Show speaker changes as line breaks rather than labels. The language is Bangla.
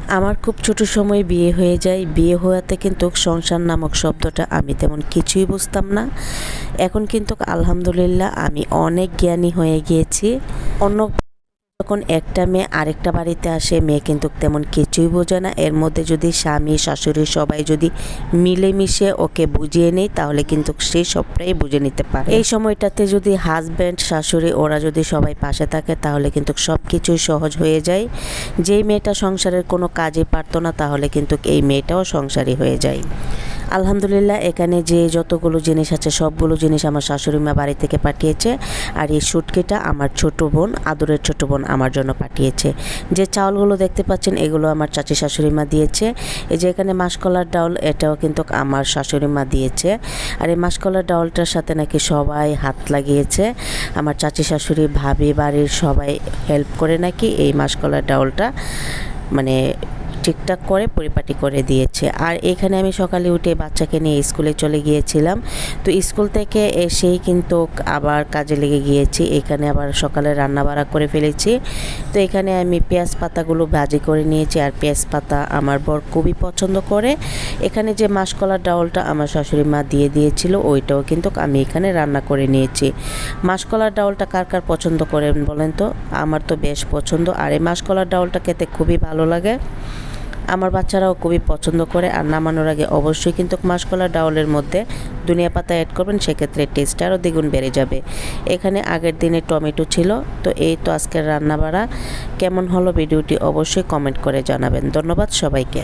আমার খুব ছোট সময়ে বিয়ে হয়ে যায়। বিয়ে হওয়াতে কিন্তু সংসার নামক শব্দটা আমি তেমন কিছুই বুঝতাম না। এখন কিন্তু আলহামদুলিল্লাহ আমি অনেক জ্ঞানী হয়ে গিয়েছি। অন্য যখন একটা মেয়ে আরেকটা বাড়িতে আসে, মেয়ে কিন্তু তেমন কিছুই বোঝে না। এর মধ্যে যদি স্বামী শাশুড়ি সবাই যদি মিলেমিশে ওকে বুঝিয়ে নেয় তাহলে কিন্তু সে সবটাই বুঝে নিতে পারে। এই সময়টাতে যদি হাজব্যান্ড শাশুড়ি ওরা যদি সবাই পাশে থাকে তাহলে কিন্তু সব কিছুই সহজ হয়ে যায়। যেই মেয়েটা সংসারের কোনো কাজই পারতো না তাহলে কিন্তু এই মেয়েটাও সংসারী হয়ে যায়। আলহামদুলিল্লাহ এখানে যে যতগুলো জিনিস আছে সবগুলো জিনিস আমার শাশুড়ি মা বাড়ি থেকে পাঠিয়েছে। আর এই শুটকিটা আমার ছোট বোন, আদরের ছোট বোন আমার জন্য পাঠিয়েছে। যে চাউলগুলো দেখতে পাচ্ছেন এগুলো আমার চাচি শাশুড়ি মা দিয়েছে। এই যে এখানে মাসকলার ডাউল, এটাও কিন্তু আমার শাশুড়ি মা দিয়েছে। আর এই মাসকলার ডাউলটার সাথে নাকি সবাই হাত লাগিয়েছে। আমার চাচি শাশুড়ি ভাবি বাড়ির সবাই হেল্প করে নাকি এই মাসকলার ডাউলটা মানে ঠিকঠাক করে পরিপাটি করে দিয়েছে। আর এখানে আমি সকালে উঠে বাচ্চাকে নিয়ে স্কুলে চলে গিয়েছিলাম। তো স্কুল থেকে এসেই কিন্তু আবার কাজে লেগে গিয়েছি। এখানে আবার সকালে রান্নাবাড়া করে ফেলেছি। তো এখানে আমি পেঁয়াজ পাতাগুলো ভাজি করে নিয়েছি। আর পেঁয়াজ পাতা আমার বর খুবই পছন্দ করে। এখানে যে মাসকলার ডাউলটা আমার শাশুড়ি মা দিয়ে দিয়েছিল ওইটাও কিন্তু আমি এখানে রান্না করে নিয়েছি। মাসকলার ডাউলটা কার কার পছন্দ করেন বলেন তো? আমার তো বেশ পছন্দ। আর এই মাসকলার ডাউলটা খেতে খুবই ভালো লাগে। আমার বাচ্চারাও খুবই পছন্দ করে। আর নামানোর আগে অবশ্যই কিন্তু মাসকলার ডাউলের মধ্যে ধনিয়া পাতা অ্যাড করবেন, সেক্ষেত্রে টেস্ট আরও দ্বিগুণ বেড়ে যাবে। এখানে আগের দিনে টমেটো ছিল। তো এই তো আজকের রান্নাবাড়া কেমন হলো ভিডিওটি অবশ্যই কমেন্ট করে জানাবেন। ধন্যবাদ সবাইকে।